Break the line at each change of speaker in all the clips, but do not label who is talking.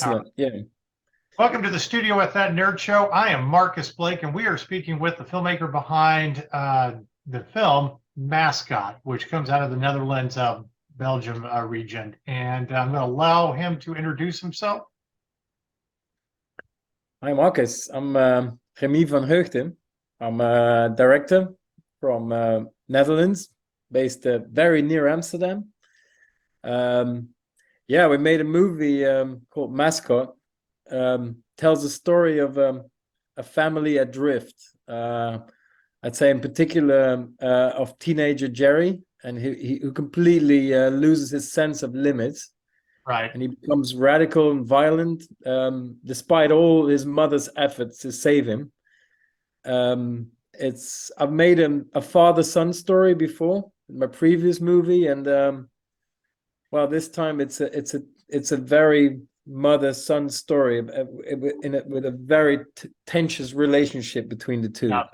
Excellent. Yeah.
Welcome to the studio at That Nerd Show. I am Marcus Blake, and we are speaking with the filmmaker behind the film Mascot, which comes out of the Netherlands, Belgium region. And I'm going to allow him to introduce himself.
Hi, Marcus. I'm Remy van Heugten. I'm a director from Netherlands, based very near Amsterdam. Yeah, we made a movie called Mascot. Tells the story of a family adrift. I'd say in particular of teenager Jerry, and who completely loses his sense of limits.
Right.
And he becomes radical and violent, despite all his mother's efforts to save him. I've made a father-son story before in my previous movie, and well, this time it's a very mother-son story with a very tense relationship between the two.
Yeah.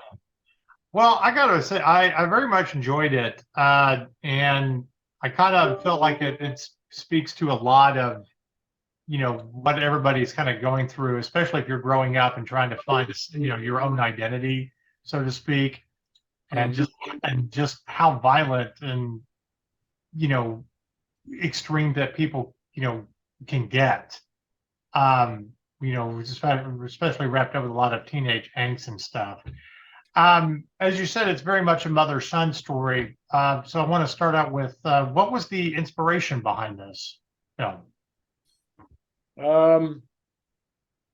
Well, I got to say, I very much enjoyed it, and I kind of felt like it speaks to a lot of, what everybody's kind of going through, especially if you're growing up and trying to find, your own identity, so to speak, and just how violent and, extreme that people, can get. Especially wrapped up with a lot of teenage angst and stuff. As you said, it's very much a mother-son story. So I want to start out with what was the inspiration behind this film?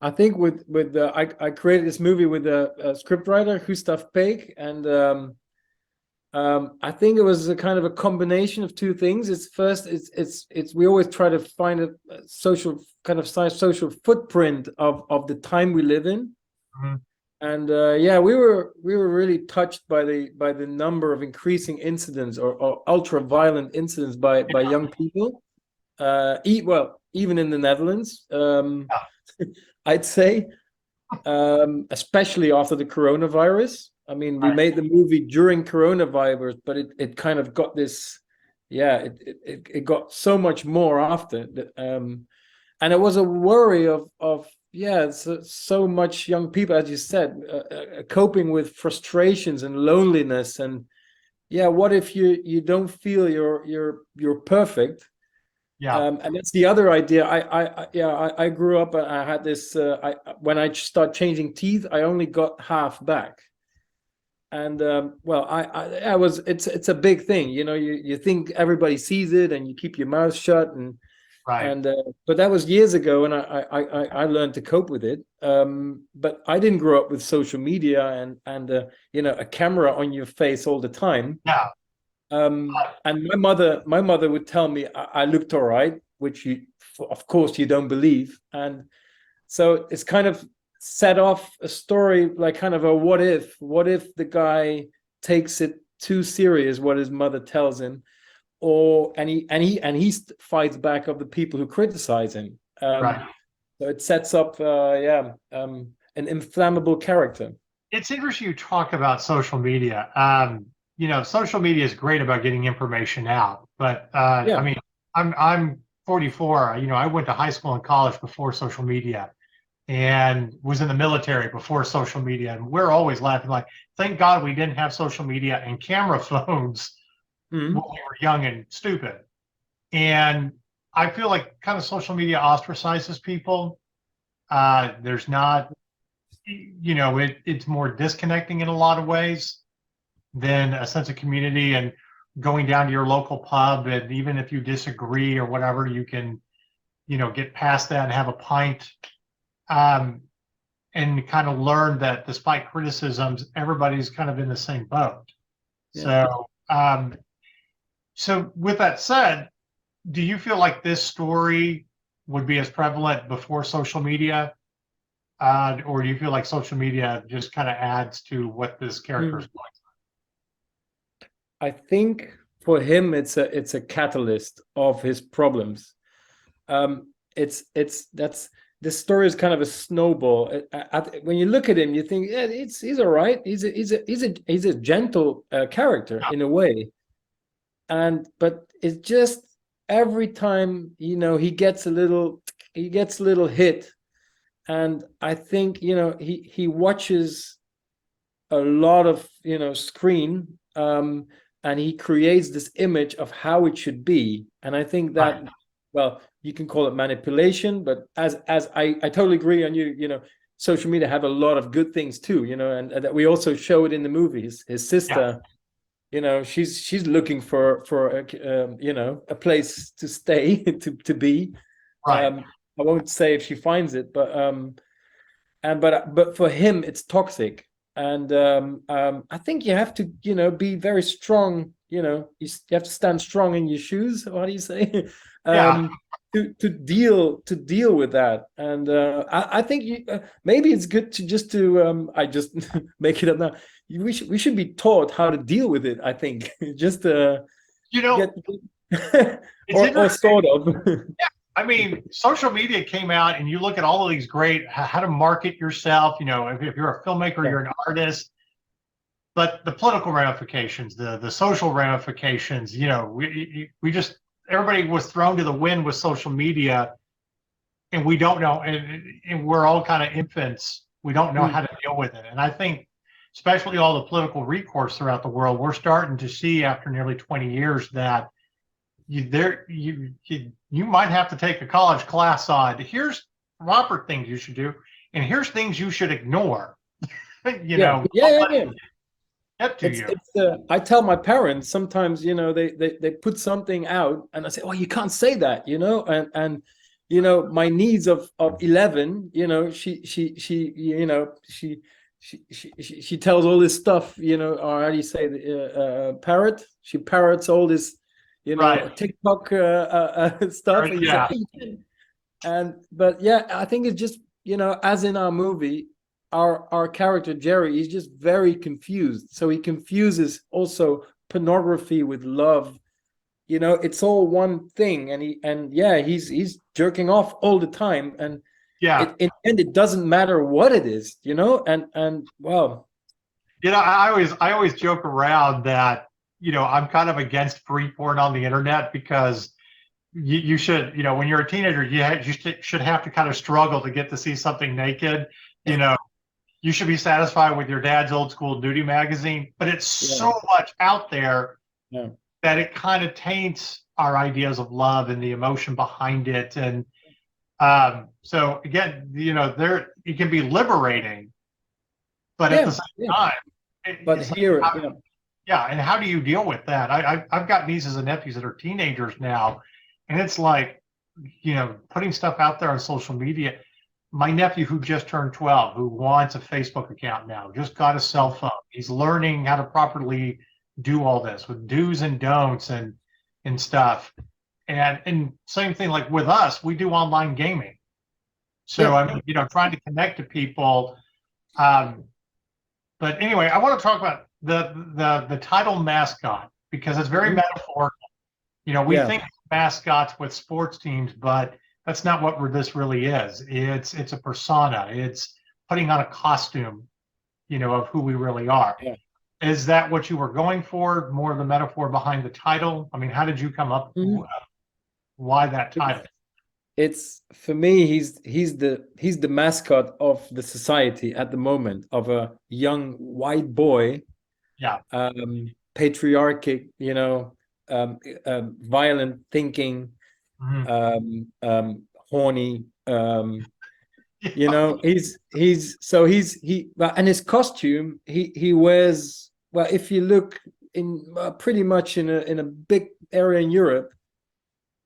I think I created this movie with a scriptwriter, Gustav Peek, and I think it was a kind of a combination of two things. It's we always try to find a social footprint of the time we live in.
Mm-hmm.
And yeah, we were really touched by the number of increasing incidents or ultra violent incidents by young people. Even in the Netherlands, I'd say, especially after the coronavirus. I mean, we made the movie during coronavirus, but it kind of got this, it got so much more after. And it was a worry of so much young people, as you said, coping with frustrations and loneliness, and what if you don't feel you're perfect? And that's the other idea. I grew up and I had this. When I start changing teeth, I only got half back, and it's a big thing. You think everybody sees it, and you keep your mouth shut, and.
Right.
And but that was years ago, and I learned to cope with it. But I didn't grow up with social media and a camera on your face all the time.
Yeah.
And my mother would tell me I looked all right, which of course you don't believe. And so it's kind of set off a story, like kind of a what if the guy takes it too serious what his mother tells him. And he fights back of the people who criticize him.
Right.
So it sets up an inflammable character.
It's interesting you talk about social media. Social media is great about getting information out, but I mean, I'm 44. I went to high school and college before social media, and was in the military before social media, and we're always laughing like, thank God we didn't have social media and camera phones. When we were young and stupid. And I feel like kind of social media ostracizes people. There's not, it's more disconnecting in a lot of ways than a sense of community and going down to your local pub. And even if you disagree or whatever, you can, get past that and have a pint and kind of learn that despite criticisms, everybody's kind of in the same boat. Yeah. So with that said, do you feel like this story would be as prevalent before social media? Or do you feel like social media just kind of adds to what this character is going through?
I think for him, it's a catalyst of his problems. This story is kind of a snowball. When you look at him, you think, he's all right. He's a gentle character in a way. But it's just every time he gets a little gets a little hit, and I think he watches a lot of screen, and he creates this image of how it should be. And I think that, well, you can call it manipulation, but as I totally agree on you. Social media have a lot of good things too, and that we also show it in the movies. His sister, she's looking for a place to stay, to be.
Right.
I won't say if she finds it, but for him it's toxic. And I think you have to be very strong. You have to stand strong in your shoes. What do you say?
Yeah.
To deal with that. And I think maybe it's good to I just make it up now. We should be taught how to deal with it. I think just get or sort of.
Yeah. I mean, social media came out, and you look at all of these great how to market yourself. If you're a filmmaker, you're an artist. But the political ramifications, the social ramifications, we just, everybody was thrown to the wind with social media, and we don't know, and we're all kind of infants. We don't know how to deal with it. And I think, especially all the political recourse throughout the world, we're starting to see after nearly 20 years that you might have to take a college class on here's proper things you should do, and here's things you should ignore.
Yeah. I tell my parents sometimes, they put something out, and I say, oh, you can't say that, and my niece of 11, she tells all this stuff, or how do you say, parrot? She parrots all this,
Right.
TikTok stuff.
Right, yeah.
But yeah, I think it's just, as in our movie, our character Jerry, he's just very confused. So he confuses also pornography with love. It's all one thing, and he's jerking off all the time, and
yeah,
it doesn't matter what it is, and well,
I always joke around that I'm kind of against free porn on the internet, because you should, when you're a teenager, you should have to kind of struggle to get to see something naked. You should be satisfied with your dad's old school nudie magazine, but it's so much out there that it kind of taints our ideas of love and the emotion behind it. And so again, it can be liberating, but at the same time,
but here,
and how do you deal with that? I've got nieces and nephews that are teenagers now, and it's like, putting stuff out there on social media. My nephew, who just turned 12, who wants a Facebook account now, just got a cell phone. He's learning how to properly do all this with do's and don'ts and stuff. And same thing, like with us, we do online gaming. So I'm, trying to connect to people. But anyway, I want to talk about the title Mascot, because it's very metaphorical. We think mascots with sports teams, but that's not what this really is. It's a persona. It's putting on a costume, of who we really are. Yeah. Is that what you were going for? More of the metaphor behind the title? I mean, how did you come up? Why that title?
It's, for me, he's the mascot of the society at the moment, of a young white boy.
Yeah.
Patriarchic, violent thinking. Horny, and his costume, he wears, well, if you look in pretty much in a big area in Europe,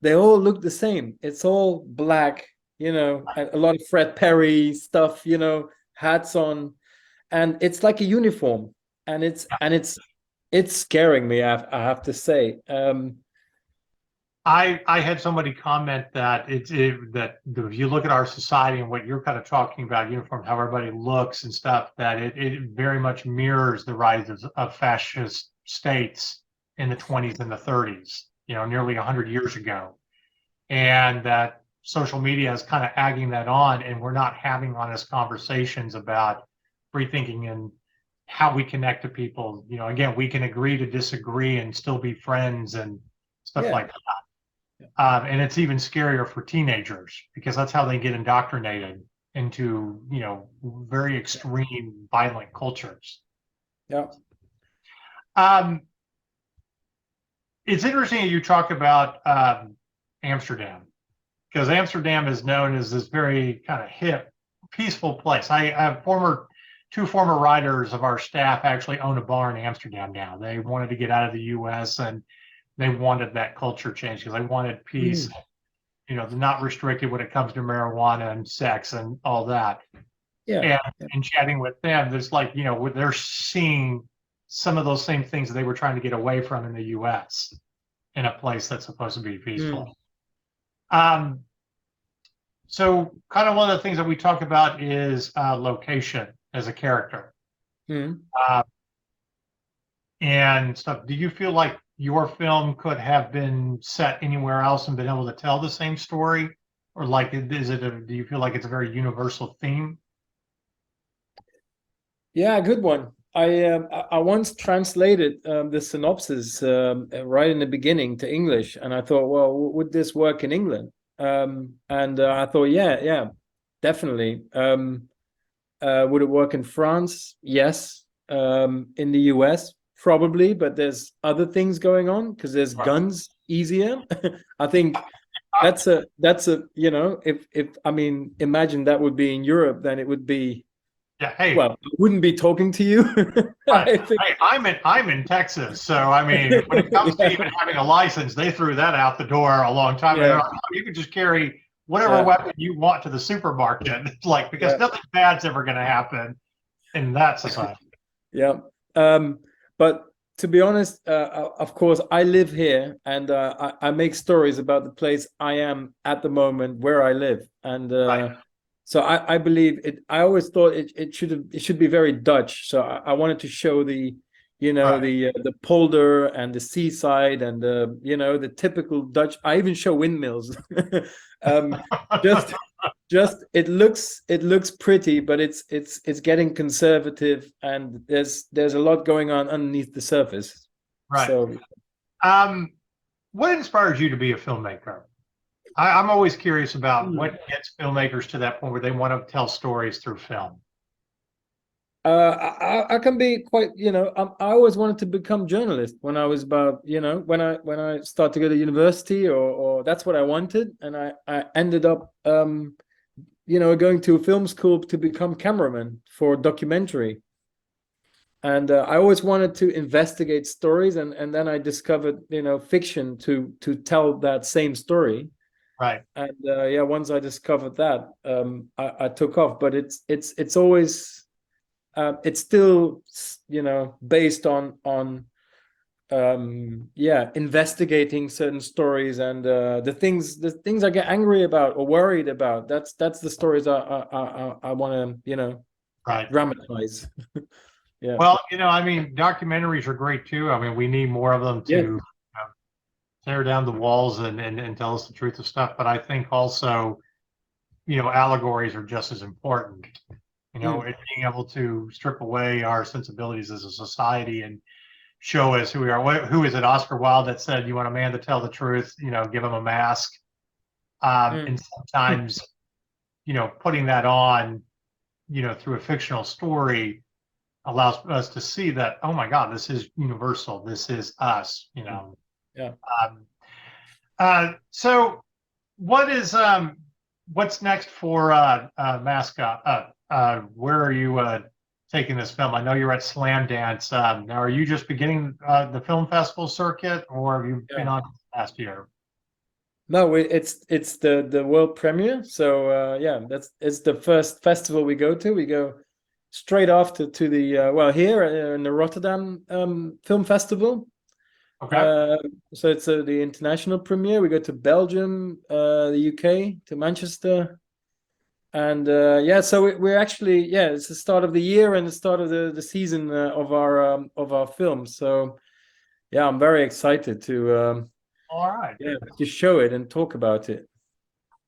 they all look the same. It's all black, a lot of Fred Perry stuff, hats on, and it's like a uniform, and it's scaring me, I have to say.
I had somebody comment that that if you look at our society and what you're kind of talking about, uniform, how everybody looks and stuff, that it very much mirrors the rise of fascist states in the 20s and the 30s, nearly 100 years ago. And that social media is kind of egging that on, and we're not having honest conversations about free thinking and how we connect to people. Again, we can agree to disagree and still be friends and stuff like that. And it's even scarier for teenagers because that's how they get indoctrinated into, very extreme violent cultures.
Yeah.
It's interesting that you talk about Amsterdam, because Amsterdam is known as this very kind of hip, peaceful place. I have two former writers of our staff actually own a bar in Amsterdam now. They wanted to get out of the U.S. and they wanted that culture change because they wanted peace. They're not restricted when it comes to marijuana and sex and all that.
Yeah.
And chatting with them, there's like, they're seeing some of those same things that they were trying to get away from in the U.S. in a place that's supposed to be peaceful. So kind of one of the things that we talk about is location as a character. And stuff. Do you feel like your film could have been set anywhere else and been able to tell the same story? Or like, do you feel like it's a very universal theme?
Yeah, good one. I once translated the synopsis right in the beginning to English, and I thought, well, would this work in England? And I thought, yeah, definitely. Would it work in France? Yes. In the US, probably, but there's other things going on because there's guns easier. I think that's a if I mean, imagine that would be in Europe, then it would be.
Yeah. Hey.
Well, I wouldn't be talking to you.
I'm in Texas, so I mean, when it comes to even having a license, they threw that out the door a long time ago. You could just carry whatever weapon you want to the supermarket, because nothing bad's ever going to happen in that society.
Yeah. But to be honest, of course, I live here, and I make stories about the place I am at the moment, where I live, and. So I believe it. I always thought it should be very Dutch. So I wanted to show the polder and the seaside and the typical Dutch. I even show windmills. just it looks pretty, but it's getting conservative, and there's a lot going on underneath the surface.
Right.
So,
what inspires you to be a filmmaker? I'm always curious about what gets filmmakers to that point where they want to tell stories through film.
I can be quite, I always wanted to become journalist when I was about, when I started to go to university, or that's what I wanted, and I ended up, going to a film school to become cameraman for documentary. And I always wanted to investigate stories, and then I discovered, fiction to tell that same story.
Right.
And once I discovered that, I took off. But it's always it's still based on investigating certain stories, and the things I get angry about or worried about. That's the stories I want to dramatize. Yeah.
Well, I mean, documentaries are great too. I mean, we need more of them to tear down the walls and tell us the truth of stuff. But I think also, allegories are just as important. And being able to strip away our sensibilities as a society and show us who we are. Who is it? Oscar Wilde that said, "You want a man to tell the truth? Give him a mask." And sometimes, putting that on, through a fictional story, allows us to see that, oh my God, this is universal. This is us.
Yeah.
So what's next for Mascot? Where are you taking this film? I know you're at Slamdance. Now, are you just beginning the film festival circuit, or have you been on last year?
No, it's the world premiere. So it's the first festival we go to. We go straight after to the here in the Rotterdam Film Festival.
Okay.
So it's the international premiere. We go to Belgium, the UK, to Manchester, and so we're actually it's the start of the year and the start of the season of our film. So I'm very excited to
all right
to show it and talk about it.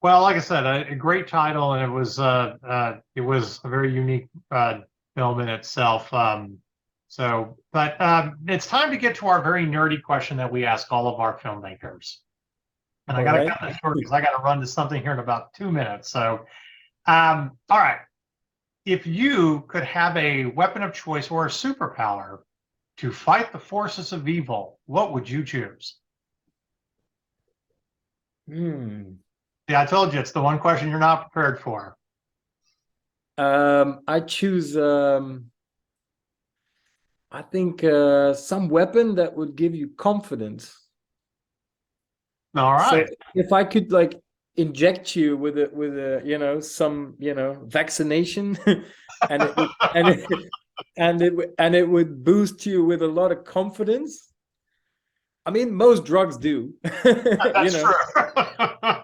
Well, like I said, a great title, and it was a very unique film in itself. But it's time to get to our very nerdy question that we ask all of our filmmakers. And I
All
got to
right.
cut this short because I got to run to something here in about 2 minutes. So, all right. If you could have a weapon of choice or a superpower to fight the forces of evil, what would you choose?
Hmm.
Yeah, I told you it's the one question you're not prepared for.
I choose I think some weapon that would give you confidence.
All
So
right.
if I could like inject you with a some vaccination, and it would and it would boost you with a lot of confidence. I mean, most drugs do. you
That's
know,
true.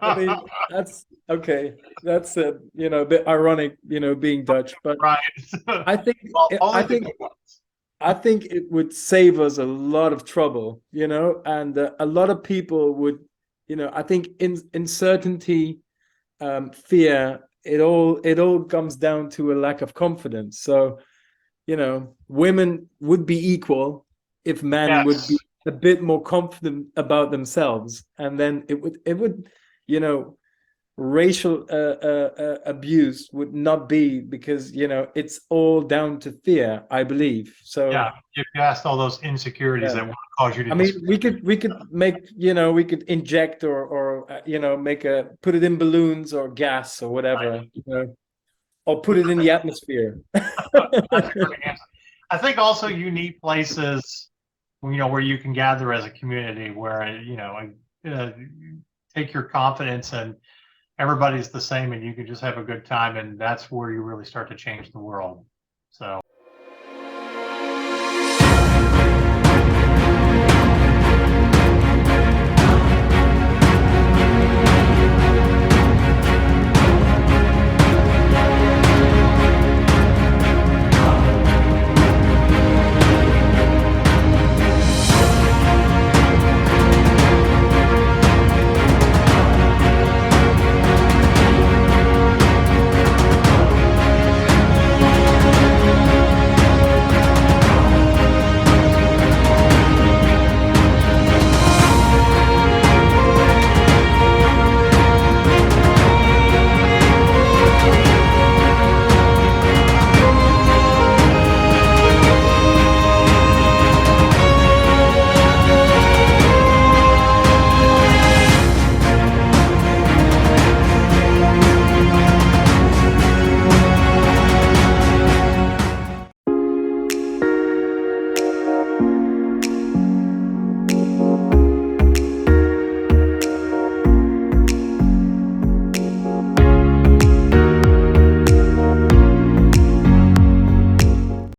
I mean, that's okay. That's a bit ironic, being Dutch, but
Right.
I think
Well,
I
only the
think
good ones.
I think it would save us a lot of trouble, and a lot of people would, I think in uncertainty, fear, it all comes down to a lack of confidence. So, women would be equal if men would be
Yes.
a bit more confident about themselves, and then it would, you know, racial abuse would not be, because it's all down to fear, I believe. So
Yeah. If you asked all those insecurities
yeah,
that want to cause you to
I mean,
disappear.
we could make, we could inject or make put it in balloons or gas or whatever, or put it in the atmosphere.
That's a great answer. I think also you need places, where you can gather as a community where, uh, take your confidence and everybody's the same and you can just have a good time. And that's where you really start to change the world. So.